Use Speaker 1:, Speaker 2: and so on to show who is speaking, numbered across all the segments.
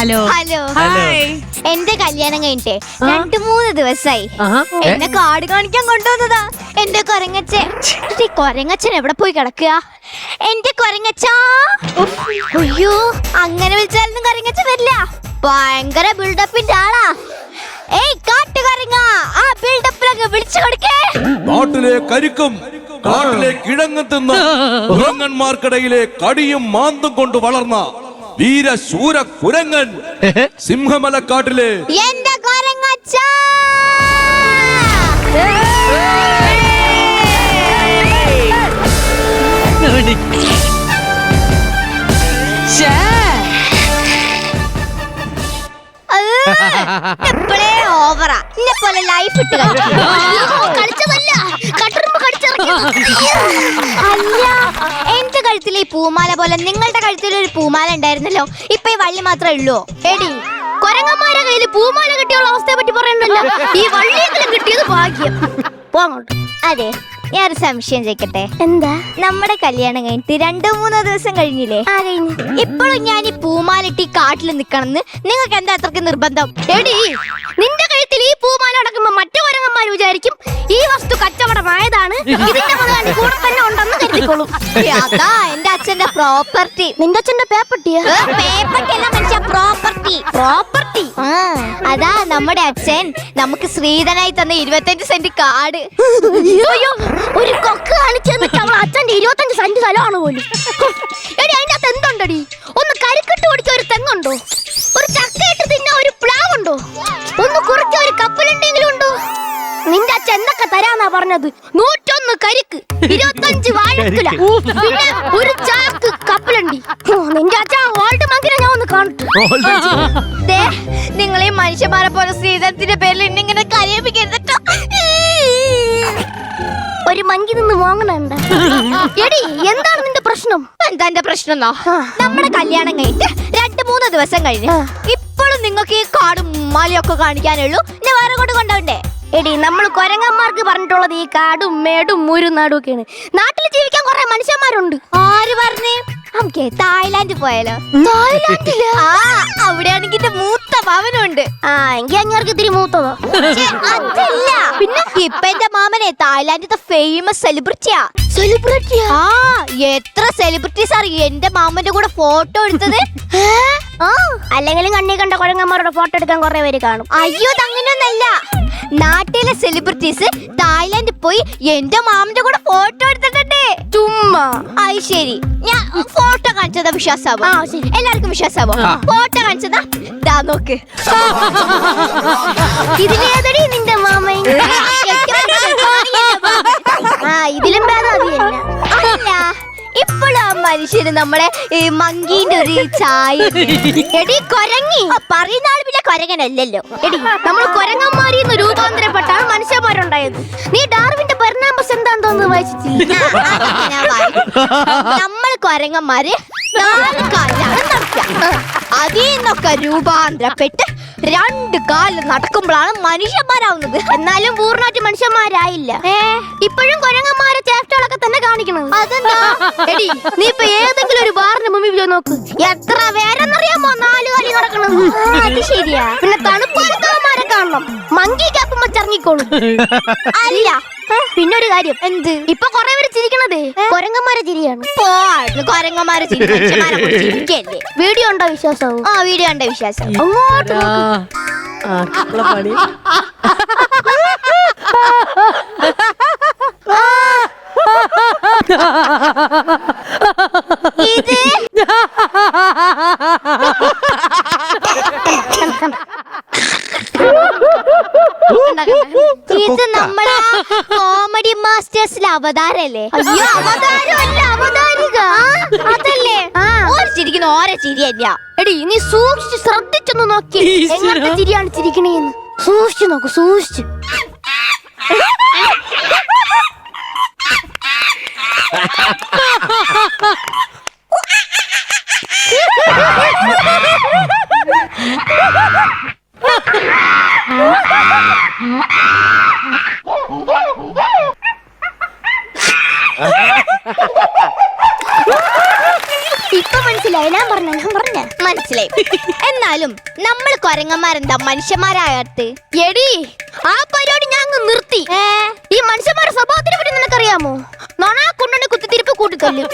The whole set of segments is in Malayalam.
Speaker 1: Hello
Speaker 2: hello
Speaker 1: hi.
Speaker 2: എന്റെ കല്യാണം കഴിഞ്ഞിട്ട് 2-3 ദിവസമായി. എന്നെ കാട് കാണിക്കാൻ കൊണ്ടുവന്നതാ എന്റെ കൊരങ്ങച്ചൻ. ഈ കൊരങ്ങച്ചൻ എവിടെ പോയി കിടക്കുക? എന്റെ കൊരങ്ങച്ചാ. അയ്യോ, അങ്ങനെ വിളിച്ചാലൊന്നും കൊരങ്ങച്ചൻ വരില്ല. ഭയങ്കര ബിൽഡപ്പിന്റെ ആളാ. ഏയ് കാട്ടുകൊരങ്ങ, ആ ബിൽഡപ്പിലങ്ങ് വിളിച്ചു കൊടുക്കേ.
Speaker 3: നാട്ടിലെ കരിക്കും കാട്ടിലെ കിഴങ്ങ് തിന്ന കുരങ്ങന്മാർക്കിടയിലെ കടിയും മാന്തും കൊണ്ട് വളർന്ന വീരശൂര കുരങ്ങൻ സിംഹമലക്കാട്ടിലെ
Speaker 2: എന്റെ കൊരങ്ങച്ചാ. എപ്പോഴേ ഓവറാ. എന്നെ പോലെ ലൈഫ് ഇട്ട് കളിച്ചതല്ല, അല്ല. എന്റെ കഴുത്തിൽ ഈ പൂമാല പോലെ നിങ്ങളുടെ കഴുത്തിൽ ഒരു പൂമാല ഉണ്ടായിരുന്നല്ലോ. ഇപ്പൊ ഈ വള്ളി മാത്രമേ ഉള്ളൂ. എടി, കൊരങ്ങന്മാരെ കയ്യിൽ പൂമാല കിട്ടിയുള്ള അവസ്ഥയെ പറ്റി പറയണ്ടല്ലോ. ഈ വള്ളിയെങ്കിലും കിട്ടിയത് ഭാഗ്യം. പോങ്ങോട്ട്. അതെ, ഞാനൊരു സംശയം ചോദിക്കട്ടെ. എന്താ? നമ്മുടെ കല്യാണം കഴിഞ്ഞിട്ട് 2-3 ദിവസം കഴിഞ്ഞില്ലേ? ഇപ്പോഴും ഞാൻ ഈ പൂമാലിട്ട് ഈ കാട്ടിൽ നിക്കണമെന്ന് നിങ്ങൾക്ക് എന്താ അത്രക്ക് നിർബന്ധം? എടി, നിന്റെ കഴുത്തിൽ ഈ പൂമാല അടക്കുമ്പോ മറ്റു കൊരങ്ങന്മാർ വിചാരിക്കും ഈ വസ്തു കച്ചവടമായതാണ്, ഇതിന്റെ മുതലാളി കൂടെ തന്നെ ഉണ്ടെന്ന് കരുതിക്കോളും. അതാ എന്റെ അച്ഛന്റെ പ്രോപ്പർട്ടി. നിന്റെ അച്ഛന്റെ പേപ്പർട്ടിയാ? പേപ്പർട്ടി അല്ല മനുഷ്യ, പ്രോപ്പർട്ടി. പ്രോപ്പർട്ടി. അതാ നമ്മുടെ അച്ഛൻ നമുക്ക് ശ്രീധനായി തന്ന 25 സെന്റ് കാട്. ഒരു കൊക്ക് കാണിച്ചു തന്നിട്ട് അവൾ അച്ഛന്റെ 25 സെന്റ് സ്ഥലമാണ് പോലും. എടി, അതിന്റെ അകത്ത് എന്തുണ്ടടി? ഒന്ന് കരിക്കിട്ട് പിടിച്ച ഒരു തെങ്ങുണ്ടോ? ഒരു ചക്കയിട്ട് തിന്ന ഒരു പ്ലാവുണ്ടോ? ഒന്ന് കുറച്ച ഒരു കപ്പലുണ്ടെങ്കിലും ഉണ്ടോ? നിന്റെ അച്ഛൻ എന്തൊക്കെ തരാന്നാ പറഞ്ഞത്? 101 കരിക്ക്, 25 വാഴക്കുല, പിന്നെ ഒരു ചാക്ക് കപ്പലണ്ടി. നിന്റെ അച്ഛൻ ഓൾഡ് മങ്കിനെ ഞാൻ ഒന്ന് കാണട്ടെ. നിങ്ങൾ ഈ മനുഷ്യന്മാരെ പോലെ ശ്രീധരത്തിന്റെ പേരിൽ ഇന്നിങ്ങനെ കരയിപ്പിക്കരുത്. ഒരു മങ്കി നിന്ന് വാങ്ങണണ്ട. എടി, എന്താണ് നിന്റെ പ്രശ്നം? എന്താ എന്റെ പ്രശ്നം? നമ്മുടെ കല്യാണം കഴിഞ്ഞിട്ട് 2-3 ദിവസം കഴിഞ്ഞ് ഇപ്പോഴും നിങ്ങൾക്ക് ഈ കാടും മലയൊക്കെ കാണിക്കാനുള്ളൂ. എന്നെ വേറെ കൊണ്ട് കൊണ്ടോണ്ടേ? എടി, നമ്മൾ കൊരങ്ങന്മാർക്ക് പറഞ്ഞിട്ടുള്ളത് ഈ കാടും മേടും മുരും നാടും ഒക്കെയാണ്. നാട്ടിൽ ജീവിക്കാൻ കുറെ മനുഷ്യന്മാരുണ്ട്. ആര് പറഞ്ഞേ? നമുക്ക് തായ്ലാൻഡ് പോയാലോ? തായ്ലാൻഡില്? അവിടെയാണെങ്കിൽ മൂത്ത മാമനുണ്ട്. എങ്കിൽ അങ്ങേർക്ക് ഇത്തിരി മൂത്തതോ? അതല്ല, പിന്നെ ഇപ്പൊ എന്റെ മാമനെ തായ്ലാൻഡിലത്തെ ഫേമസ് സെലിബ്രിറ്റിയാ. സെലിബ്രിറ്റിയാ? എത്ര സെലിബ്രിറ്റീസ് അറിയും എന്റെ മാമന്റെ കൂടെ ഫോട്ടോ എടുത്തത്. അല്ലെങ്കിലും കണ്ണി കണ്ട കൊരങ്ങന്മാരുടെ ഫോട്ടോ എടുക്കാൻ കുറെ പേര് കാണും. അയ്യോ, അങ്ങനെയൊന്നല്ല. നാട്ടിലെ സെലിബ്രിറ്റീസ് തായ്ലാൻഡിൽ പോയി എന്റെ മാമന്റെ കൂടെ ഫോട്ടോ എടുത്തിട്ടുണ്ട്. ചുമ്മാ? അത് ശരി, ഞാൻ ഫോട്ടോ കാണിച്ചതാ വിശ്വാസാവോ? എല്ലാവർക്കും വിശ്വാസാവോ? ഫോട്ടോ കാണിച്ചതാ, ദാ നോക്ക്. ഇതിലേതടി നിന്റെ മാമൻ? ഇതിലും ഭേദം അത് തന്നെ. അല്ല, ഇപ്പോഴും ആ മനുഷ്യന് നമ്മളെ മങ്കീന്റെ ഒരു ചായ. എടി കൊരങ്ങി, പറയുന്ന ആള് പിന്നെ കൊരങ്ങനല്ലല്ലോ. എടി, നമ്മൾ കൊരങ്ങന്മാരിന്ന് രൂപാന്തരപ്പെട്ടാണ് മനുഷ്യന്മാരുണ്ടായത്. നീ ഡാർവിന്റെ പരിണാമ സിദ്ധാന്തം വായിച്ചിട്ടില്ല? നമ്മൾ കൊരങ്ങന്മാര് 4 കാലിലാണ് നടക്കുക. അതിൽ നിന്നൊക്കെ രൂപാന്തരപ്പെട്ട് 2 കാലിൽ നടക്കുമ്പോഴാണ് മനുഷ്യന്മാരാവുന്നത്. എന്നാലും പൂർണ്ണമായിട്ട് മനുഷ്യന്മാരായില്ല. ഇപ്പോഴും കൊരങ്ങന്മാരെ ചേഷ്ടകളൊക്കെ തന്നെ കാണിക്കണം. അതെന്താ? എടി, നീ ഇപ്പൊ ഏതെങ്കിലും ഒരു ബാറിന്റെ മുമ്പിൽ പോയി നോക്ക്, എത്ര പേരെന്നറിയാമോ 4 കാലി നടക്കണം. അത് ശരിയാ. പിന്നെ തണുപ്പാരന്മാരെ കാണണം, മങ്കി ക്യാപ്പും വെച്ചിറങ്ങിക്കോളും. അല്ല, പിന്നൊരു കാര്യം. എന്ത്? ഇപ്പൊ കൊറേ പേര് ചിരിക്കണതേ കൊരങ്ങന്മാരെ ചിരിയാണ്. കൊരങ്ങന്മാരെ ചിരിക്കല്ലേ? വീഡിയോ ഉണ്ടോ വിശ്വാസവും? വീഡിയോ ഉണ്ടോ വിശ്വാസം? അങ്ങോട്ട് ഇത് ഇത് നമ്മളെ കോമഡി മാസ്റ്റേഴ്സിലെ അവതാരല്ലേ? അയ്യോ, അവതാരമല്ല, അവതാരിക. അതല്ലേ? ഓരോ ചിരിക്കുന്ന ഓരോ ചിരിയല്ല. എടി, നീ സൂക്ഷിച്ച് ശ്രദ്ധിച്ചൊന്ന് നോക്കി എങ്ങനത്തെ ചിരിയാണ് ചിരിക്കണേന്ന്. സൂക്ഷിച്ചു നോക്കൂ, സൂക്ഷിച്ചു. ഇപ്പൊ മനസ്സിലായി. ഞാൻ പറഞ്ഞ മനസ്സിലായി. എന്നാലും നമ്മൾ കൊരങ്ങന്മാരെന്താ മനുഷ്യന്മാരാകത്ത്? എടി ആ പരിപാടി ഞാൻ അങ്ങ് നിർത്തി. ഈ മനുഷ്യന്മാരുടെ സ്വഭാവത്തിനെ പറ്റി നിനക്കറിയാമോ? കൊണ്ടു കുത്തിത്തിരിപ്പ് കൂട്ടിത്തല്ലു.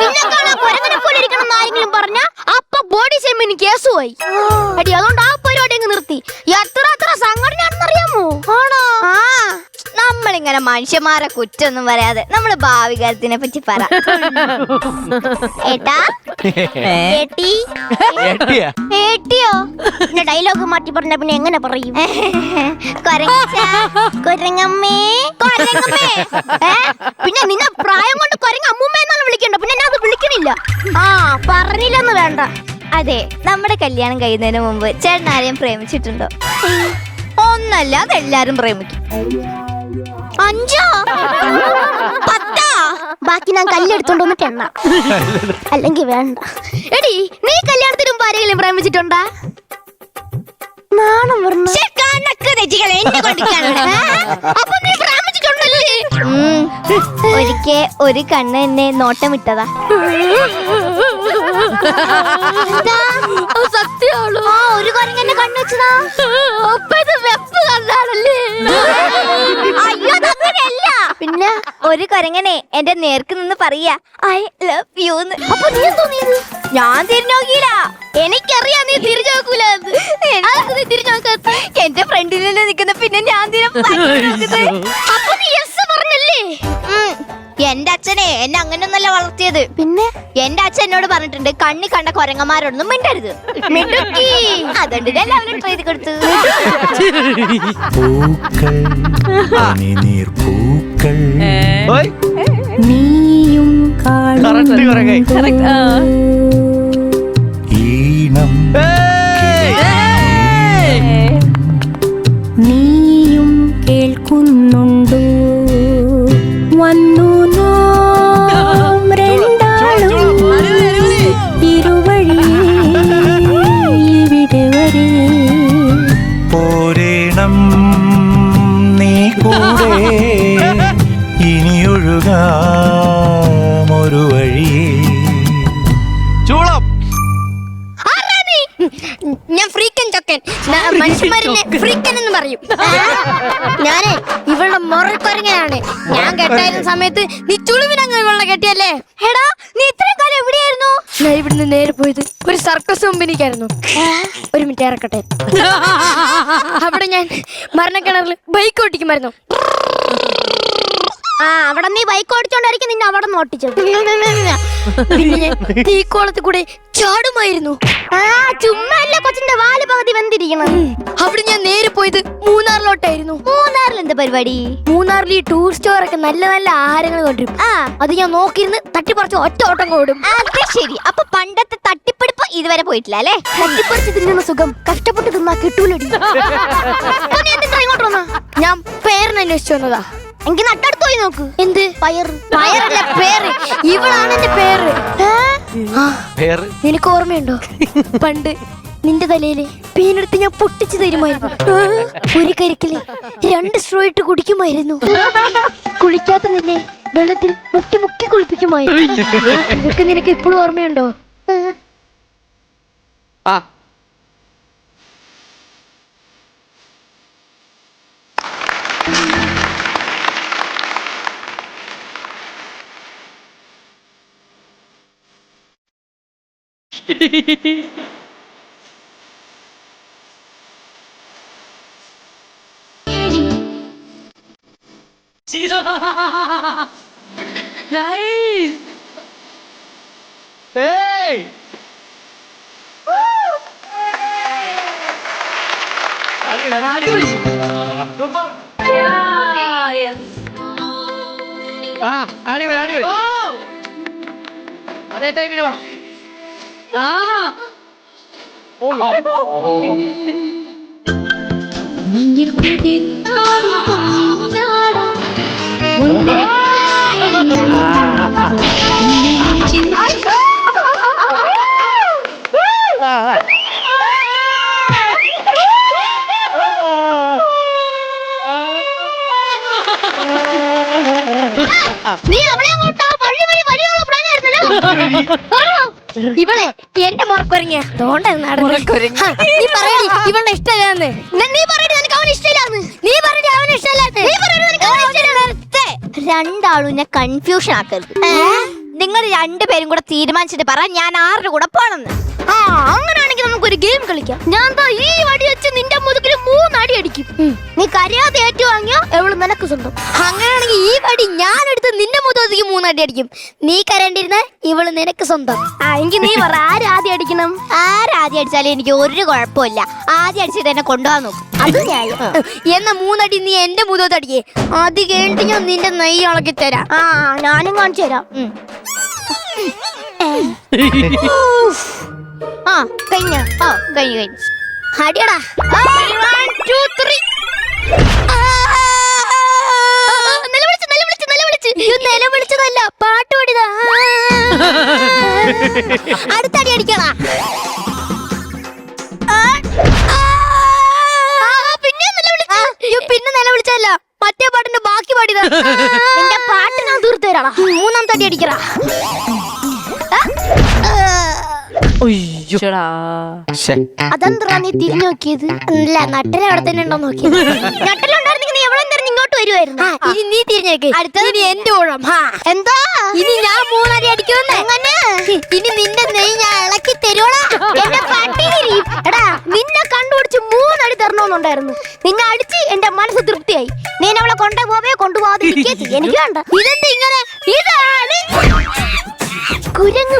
Speaker 2: നിന്നെ കാണാൻ കൊരങ്ങനെ പോലെ ഇരിക്കണം ആരെങ്കിലും പറഞ്ഞ അപ്പൊ ബോഡി ഷേമിന് കേസുമായി അടി. അതുകൊണ്ട് ആ പരിപാടി അങ്ങ് നിർത്തി. എത്ര സംഘടനയാണെന്നറിയാമോ? ആണോ? ആ, നമ്മളിങ്ങനെ മനുഷ്യന്മാരെ കുറ്റൊന്നും പറയാതെ നമ്മള് ഭാവി കാലത്തിനെ പറ്റി പറ. ഏട്ടാ ഏട്ടിയോ? പിന്നെ ഡയലോഗ് മാറ്റി പറഞ്ഞ പിന്നെ എങ്ങനെ പറയും? കൊരങ്ങമ്മേ കൊരങ്ങമ്മേ. പിന്നെ നിന്നെ പ്രായം കൊണ്ട് കൊരങ്ങ അമ്മൂമ്മ എന്നാണ് വിളിക്കണ്ട. പിന്നെ ഞാൻ അത് വിളിക്കണില്ല. ആ, പറഞ്ഞില്ലെന്ന് വേണ്ട. അതെ, നമ്മുടെ കല്യാണം കഴിയുന്നതിന് മുമ്പ് ചേട്ടൻ ആരെയും പ്രേമിച്ചിട്ടുണ്ടോ? ഒന്നല്ല, അതെല്ലാരും പ്രേമിക്കും. 5 10 ബാക്കി ഞാൻ കല്ലെടുത്തോണ്ട് വന്നിട്ട് എണ്ണ. അല്ലെങ്കിൽ വേണ്ട. എടി, നീ കല്യാണത്തിന് മുമ്പ് ആരെങ്കിലും പ്രേമിച്ചിട്ടുണ്ടാ? നാണം പറഞ്ഞു. അപ്പൊ നീ പ്രേമിച്ചിട്ടുണ്ടല്ലേ? ഒരിക്കൽ ഒരു കണ്ണ് എന്നെ നോട്ടം വിട്ടതാ. സത്യമാണോ? ഒരു കൊരങ്ങനെ കണ്ണു വെച്ചതാ. വെപ്പ് കണ്ടാണല്ലേ? അയ്യോ, അങ്ങനെയല്ല. പിന്നെ ഒരു കൊരങ്ങനെ എന്റെ നേർക്ക് നിന്ന് പറയാ ഐ ലവ് യു. അപ്പൊ നീ തോന്നിയത്? ഞാൻ തിരിഞ്ഞു നോക്കിയില്ല. എനിക്കറിയാം നീ തിരിഞ്ഞു നോക്കൂല. തിരിഞ്ഞു നോക്കാത്ത എന്റെ ഫ്രണ്ടിലല്ലേ നിക്കുന്ന, പിന്നെ ഞാൻ അപ്പൊ നീ യെസ് പറഞ്ഞല്ലേ? എന്റെ അച്ഛനെ എന്നെ അങ്ങനെയൊന്നല്ല വളർത്തിയത്. പിന്നെ എന്റെ അച്ഛൻ എന്നോട് പറഞ്ഞിട്ടുണ്ട്, കണ്ണി കണ്ട കൊരങ്ങന്മാരോടൊന്നും മിണ്ടരുത്. മിണ്ടുക്കി. അതുകൊണ്ട് ഞാൻ എല്ലാവരും ട്രൈ ചെയ്ത് കൊടുത്തു.
Speaker 1: നീയും നീയും കേൾക്കുന്നുണ്ടോ? വന്നു ഇരുവഴി ഇവിടെ വരെ
Speaker 4: പോരേണം നീ കൂടെ ഇനിയൊഴുകാം ഒരു വഴി. ചൂളം.
Speaker 2: ഞാൻ ഫ്രീക്കൻ ചൊക്കൻ. മനുഷ്യന്മാരെ ഫ്രീക്കൻ എന്ന് പറയും. ഞാനേ ഇവളുടെ മുറക്കൊരങ്ങനാണ്. ഞാൻ കെട്ടായിരുന്ന സമയത്ത് നീ ചുളിവിനങ്ങ് ഇവളെ കെട്ടിയല്ലേ? എടാ, നീ ഇത്രയും കാലം എവിടെയായിരുന്നു? ഞാൻ ഇവിടുന്ന് നേരെ പോയത് ഒരു സർക്കസ് കമ്പനിക്കായിരുന്നു. ഒരു മിനിറ്റ് ഇറക്കട്ടെ. അവിടെ ഞാൻ മരണക്കിണറിൽ ബൈക്ക് ഓടിക്കുമായിരുന്നു. ആ, അവിടെ നീ ബൈക്ക് ഓടിച്ചോണ്ടായിരിക്കും നിന്നെ അവിടെ നോട്ടിച്ചത്. പിന്നെ ഞാൻ തീക്കോളത്തിൽ കൂടെ ചാടുമായിരുന്നു. ആ, ചുമ്മാ അല്ല കൊച്ചിന്റെ വാല് പകുതി വെന്തിരിക്കണം. അവിടെ ഞാൻ നേരെ പോയത് മൂന്നാറിലോട്ടായിരുന്നു. മൂന്നാറിൽ എന്താ പരിപാടി? മൂന്നാറിൽ ഈ ടൂറിസ്റ്റ് ഒക്കെ നല്ല നല്ല ആഹാരങ്ങൾ കൊണ്ടുവരും. ആ, അത് ഞാൻ നോക്കിയിരുന്ന് തട്ടിപ്പറിച്ച് ഒറ്റ ഓട്ടം കൂടും. അത് ശരി. അപ്പൊ പണ്ടത്തെ തട്ടിപ്പടിപ്പ് ഇതുവരെ പോയിട്ടില്ല അല്ലേ? തട്ടിപ്പറിച്ച് തിന്നുന്ന സുഖം കഷ്ടപ്പെട്ട് തിന്നാ കിട്ടൂലടി. ഇങ്ങോട്ട് വന്നാ ഞാൻ പേരിന് അന്വേഷിച്ചു വന്നതാ. എനിക്ക് നട്ടടുത്ത് പോയി നോക്ക്. എന്ത് പയർ? പയറല്ല, പേര്. ഇവളാണ് എന്റെ പേര്. നിനക്ക് ഓർമ്മയുണ്ടോ? പണ്ട് നിന്റെ തലയില് പേനെടുത്ത് ഞാൻ പൊട്ടിച്ചു തരുമായിരുന്നു. ഒരു കരിക്കല് 2 സ്ട്രോ ഇട്ട് കുടിക്കുമായിരുന്നു. കുളിക്കാത്ത നിന്നെ വെള്ളത്തിൽ മുക്കി മുക്കി കുളിപ്പിക്കുമായിരുന്നു. ഇതൊക്കെ നിനക്ക് ഇപ്പോഴും ഓർമ്മയുണ്ടോ?
Speaker 1: Nice. Hey. അടിപൊളി. അതേ ടൈമിന് വാ.
Speaker 2: നീ അവിടെ അങ്ങോട്ടാ വഴി വഴി വഴിയുള്ള പ്ലാനായിരുന്നല്ലോ. ഇവളെ എന്റെ മുറക്കുരങ്ങിയ നീ പറയടി ഇവളുടെ ഇഷ്ടമില്ലാന്ന് നീ പറയടി നിനക്ക് അവൻ ഇഷ്ടമില്ലാന്ന് നീ പറയടി അവൻ ഇഷ്ടമില്ലാന്ന് നീ പറയടി നിനക്ക് അവൻ ഇഷ്ടമില്ലാന്ന് രണ്ടാളും എന്നെ കൺഫ്യൂഷൻ ആക്കരുത് നിങ്ങൾ രണ്ടുപേരും കൂടെ തീരുമാനിച്ചിട്ട് പറ ഞാൻ ആരുടെ കൂടെ പോണെന്ന് അങ്ങനെയാണെങ്കിൽ നമുക്കൊരു ഗെയിം കളിക്കാം ഞാൻ ഈ വടി വെച്ച് നിന്റെ മുതുകിൽ 3 അടി അടിക്കും നീ കരയാതെ ഏറ്റുവാങ്ങിയോ എവള് നിനക്ക് സ്വന്തം അങ്ങനെയാണെങ്കിൽ ഈ വടി ഞാൻ എടുത്ത് നിന്റെ മുതുകിൽ 3 അടി അടിക്കും നീ കരണ്ടിരുന്ന ഇവള് നിനക്ക് സ്വന്തം എങ്കിൽ നീ പറ ആരാദ്യം അടിക്കണം ആരാദ്യം അടിച്ചാലും എനിക്ക് ഒരു കുഴപ്പമില്ല ആദ്യം അടിച്ചിട്ട് എന്നെ കൊണ്ടുപോകാൻ നോക്കും അത് ന്യായം എന്നാ 3 അടി നീ എന്റെ മുതുകത്ത് അടിക്കേ അത് കേട്ട് ഞാൻ നിന്റെ നെയ്യ് ഇളക്കി തരാം ഞാനും കാണിച്ചു തരാം കഴിഞ്ഞു അടിയടാ 1 2 3 നിലവിളിച്ചതല്ല പാട്ട് പാടിയതാ അടുത്തടി അടിക്കടാ പിന്നെ നിലവിളിച്ചല്ല മറ്റേ പാട്ടിന്റെ ബാക്കി പാടിയതാ നിന്റെ പാട്ട് ഞാൻ തീർത്തു തരാടാ 3ാമത്തെ അടി അടിക്കടാ അതെന്താ നീ തിരിഞ്ഞു നോക്കിയത് അല്ല നട്ടല അവിടെ തന്നെ ഉണ്ടോ നോക്കിയത് നട്ടലുണ്ടായിരുന്നെങ്കിൽ നീ എവിടെ എന്തായിരുന്നു ഇങ്ങോട്ട് വരുമായിരുന്നു ഇനി നീ തിരിഞ്ഞേക്ക് അടുത്തത് ഇനി എന്റെ ഊഴം എന്താ ഇനി ഞാൻ 3 അടി അടിക്കുമെന്ന് അങ്ങനെ ഇനി നിന്റെ നെയ് ഞാൻ ഇളക്കി തരുവോടാ എന്റെ പട്ടി എടാ നിന്നെ കണ്ടുപിടിച്ച് 3 അടി തരണമെന്നുണ്ടായിരുന്നു നിന്നെ അടിച്ച് എന്റെ മനസ്സ് തൃപ്തിയായി നീ അവളെ കൊണ്ടുപോകാതെ എനിക്ക് വേണ്ട ഇതെന്താ ഇങ്ങനെ ഇതാണ് കുരങ്ങ്